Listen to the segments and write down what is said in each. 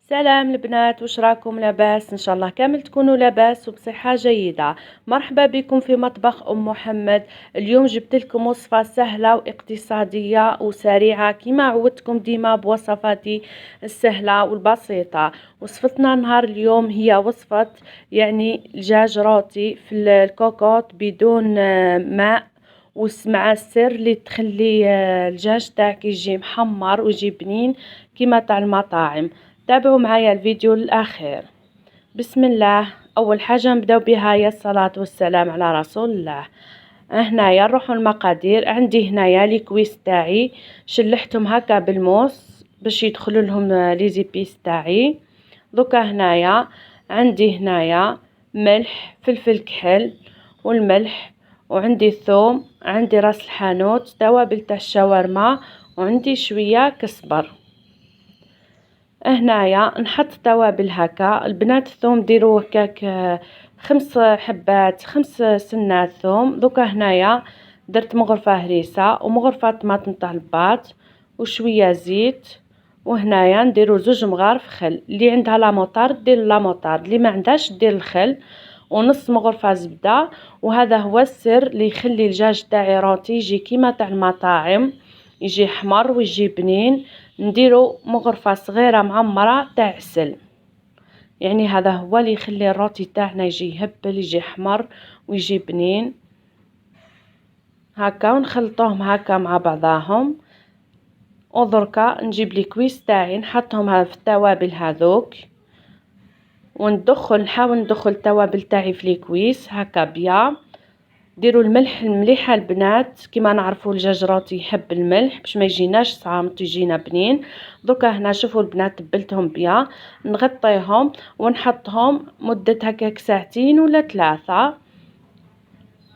سلام البنات، واش راكم لاباس؟ ان شاء الله كامل تكونوا لاباس وبصحة جيدة. مرحبا بكم في مطبخ ام محمد. اليوم جبت لكم وصفة سهلة واقتصادية وسريعة كما عودتكم ديما بوصفاتي السهلة والبسيطة. وصفتنا نهار اليوم هي وصفة الدجاج روتي في الكوكوط بدون ماء، ومع السر اللي تخلي الدجاج تاعك يجي محمر ويجي بنين كما تاع المطاعم. تابعوا معايا الفيديو للأخير. بسم الله. أول حاجة نبداو بها هي الصلاة والسلام على رسول الله. هنايا نروحوا المقادير. عندي هنايا لي كويس تاعي شلحتهم هكا بالموس باش يدخلوا لهم لي زيبيس تاعي. دوكا هنايا عندي هنايا ملح، فلفل كحل والملح، وعندي ثوم، عندي راس الحانوت، توابل تاع الشاورما، وعندي شوية كزبر. هنايا نحط توابل هكا. البنات الثوم ديروا هكاك 5 حبات، 5 سنات ثوم. دوكا هنايا درت مغرفة هريسة ومغرفة طماطم تاع الباط وشوية زيت. وهنايا نديرو 2 مغارف خل. اللي عندها لاموطارد دير لاموطارد، اللي ما عندهاش دير الخل. ونص مغرفة زبدة. وهذا هو السر اللي يخلي الدجاج تاعي روتي يجي كيما تاع المطاعم، يجي حمر ويجي بنين. نديرو مغرفة صغيرة معمرة تاع عسل، هذا هو اللي يخلي الروتي تاعنا يجي يهبل، يجي حمر ويجي بنين هكا. ونخلطوهم هكا مع بعضاهم. ودركا نجيب لي كويس تاعي نحطهم في التوابل هذوك، نحاول ندخل التوابل تاعي في لي كويس هكا بيا. ديروا الملح المليحه البنات، كما نعرفوا الدجاج روتي يحب الملح باش ما يجيناش صامت يجينا بنين. دوكا هنا شوفوا البنات تبلتهم بيا. نغطيهم ونحطهم مده هكاك ساعتين ولا 3،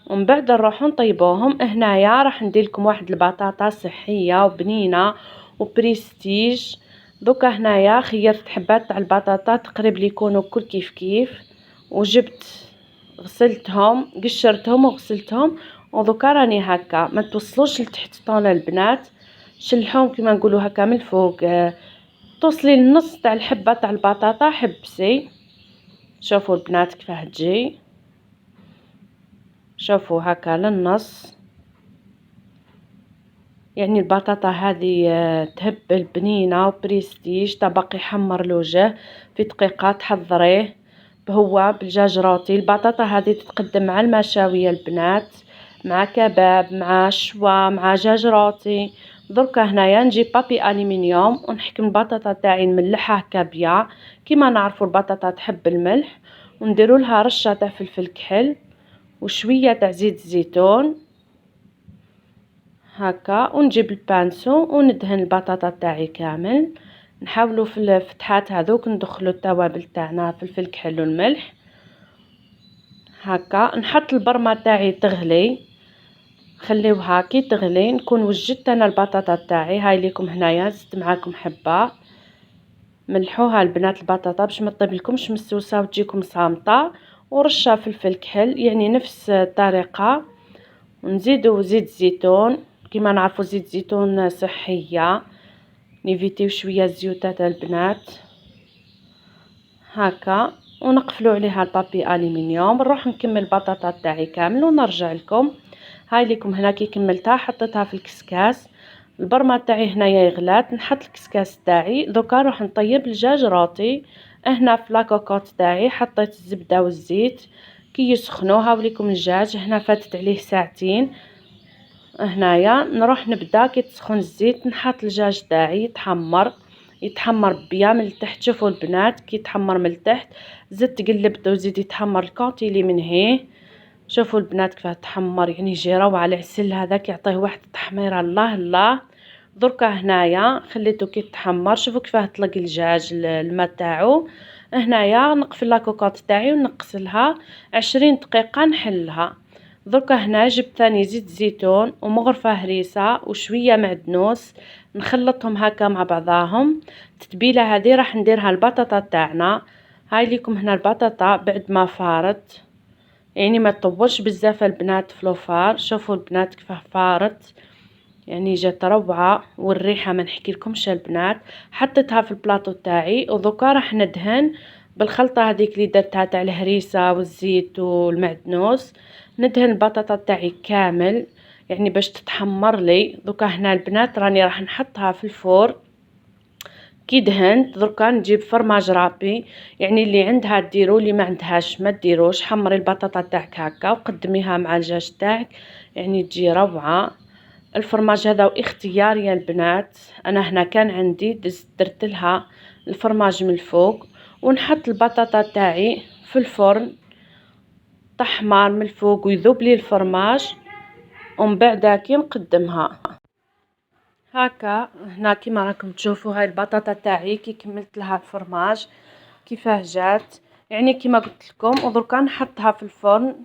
ومن بعد نروحوا نطيبوهم. هنايا راح ندير لكم واحد البطاطا صحيه وبنينه وبريستيج. دوكا هنايا خيرت حبات تاع البطاطا تقريبا يكونوا كل كيف وجبت غسلتهم، قشرتهم وغسلتهم. ودوكا راني هكا ما توصلوش لتحت طون البنات، شلحوهم كما نقولوا هكا من الفوق. توصلي للنص تاع الحبه تاع البطاطا حبسي. شوفوا البنات كيفاه تجي، شوفوا هكا للنص. البطاطا هذه تهبل بنينه وبريستيج. طبق يحمر الوجه في دقيقه تحضريه هو بالدجاج روتي. البطاطا هذه تتقدم مع المشاوي البنات، مع كباب، مع شوا، مع دجاج روتي. دركا هنايا نجيب بابي الومنيوم ونحكم البطاطا تاعي نملحها هكا بيا كيما نعرفوا البطاطا تحب الملح. ونديروا لها رشه تاع فلفل كحل وشويه تاع زيت الزيتون هكا. ونجيب البانسو وندهن البطاطا تاعي كامل. نحاولوا في الفتحات هذوك ندخلوا التوابل تاعنا فلفل كحل والملح هكا. نحط البرمه تاعي تغلي، خليوها كي تغلي. نكون وجدت انا البطاطا تاعي. هاي ليكم هنايا زدت معاكم حبه. ملحوها البنات البطاطا باش ما تطيبلكمش مسوسه وتجيكم صامته. ورشه فلفل كحل نفس الطريقه. ونزيدو زيت زيتون، كما نعرفوا زيت زيتون صحيه، نيفيتيو شويه الزيوتات البنات هكا. ونقفلوا عليها البابي الومنيوم. نروح نكمل البطاطا تاعي كامل ونرجع لكم. هاي ليكم هنا كي كملتها حطيتها في الكسكاس. البرمه تاعي هنايا يغلات، نحط الكسكاس تاعي. دوكا نروح نطيب الدجاج روتي. هنا في لاكوكوط تاعي حطيت الزبده والزيت كي يسخنوا. هاوليكم الدجاج هنا فاتت عليه ساعتين. هنايا نروح نبدا كي تسخن الزيت نحط الدجاج تاعي يتحمر بيا من التحت. شوفوا البنات كي يتحمر من التحت زدت تقلب وزيد يتحمر الكونتيلي من هيه. شوفوا البنات كيف تحمر، يجي روعه. العسل هذاك يعطيه واحد التحميره الله الله. دركا هنايا خليته كي تحمر. شوفوا كيفاه طلق الدجاج الماء تاعو. هنايا نقفل لاكوكوط تاعي ونقصلها 20 دقيقه نحلها. دركا هنا جبت ثاني زيت زيتون ومغرفه هريسه وشويه معدنوس، نخلطهم هكا مع بعضاهم. التتبيله هذه راح نديرها البطاطا تاعنا. هاي ليكم هنا البطاطا بعد ما فارت، ما تطولش بزاف البنات في لوفار. شوفوا البنات كيفاه فارت. يعني جات روعة، والريحة ما نحكيلكمش البنات. حطيتها في البلاطو تاعي، ودوكا راح ندهن بالخلطة هذيك اللي درتها تاع الهريسة والزيت والمعدنوس. ندهن البطاطا تاعي كامل يعني باش تتحمر لي. دوكا هنا البنات راني راح نحطها في الفرن. كي دهنت دركا نجيب فرماج رابي، يعني اللي عندها ديرو، اللي ما عندهاش ما ديروش. حمري البطاطا تاعك هكا وقدميها مع الدجاج تاعك، يعني تجي روعة. الفرماج هذا اختياري يا البنات، انا هنا كان عندي درت لها الفرماج من الفوق. ونحط البطاطا تاعي في الفرن تحمر من الفوق ويذوب لي الفرماج، ومن بعد كي نقدمها هكا. هنا كيما راكم تشوفوا هاي البطاطا تاعي كي كملت لها الفرماج كيفاه جات، يعني كيما قلت لكم. ودركا نحطها في الفرن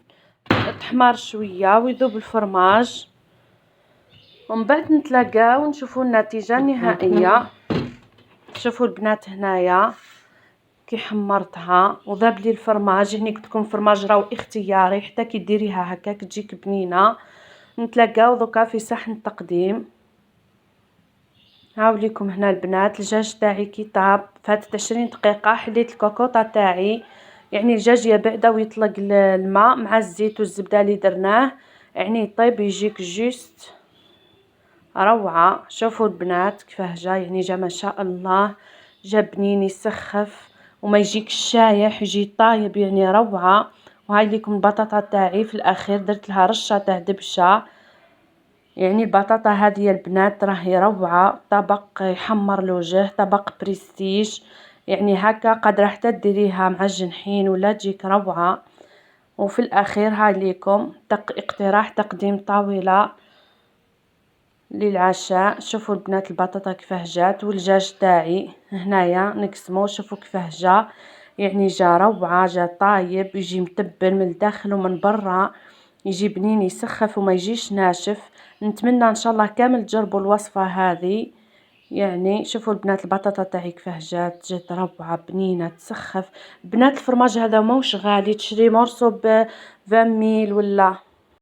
تحمر شويه ويذوب الفرماج، ومن بعد نتلاقاو ونشوفوا النتيجه النهائيه. شوفوا البنات هنايا كي حمرتها وذاب لي الفرماج. هني قلت لكم الفرماج راهو اختياري، حتى كي ديريها هكاك تجيك بنينه. نتلاقاو دوكا في صحن التقديم. هاوليكم هنا البنات الدجاج تاعي كي طاب، فاتت 20 دقيقه. حليت الكوكوطه تاعي، يعني الدجاج يبعد ويطلق الماء مع الزيت والزبده اللي درناه، يعني يطيب يجيك جوست روعه. شوفوا البنات كيفاه جا، يعني جا ما شاء الله، جا بنين يسخف وما يجيك شايح، يجي طايب يعني روعه. وهاي ليكم البطاطا تاعي في الاخير درت لها رشه تاع دبشه. يعني البطاطا هذه البنات راهي روعة، طبق يحمر الوجه، طبق بريستيج، يعني هكا قادرة حتى ديريها مع الجنحين ولا تجيك روعة. وفي الاخير هاي ليكم اقتراح تقديم طاولة للعشاء. شوفوا البنات البطاطا كيفاه جات، والدجاج تاعي هنايا نقسمو. شوفوا كيفاه جا، يعني جا روعة، جا طايب، يجي متبل من الداخل ومن برا، يجي بنين يسخف وما يجيش ناشف. نتمنى ان شاء الله كامل تجربوا الوصفة هذه. يعني شوفوا البنات البطاطا تاعي كيفاه جات روعة بنينة تسخف. بنات الفرماج هذا موش غالي، تشري مرصو ب 20 ميل ولا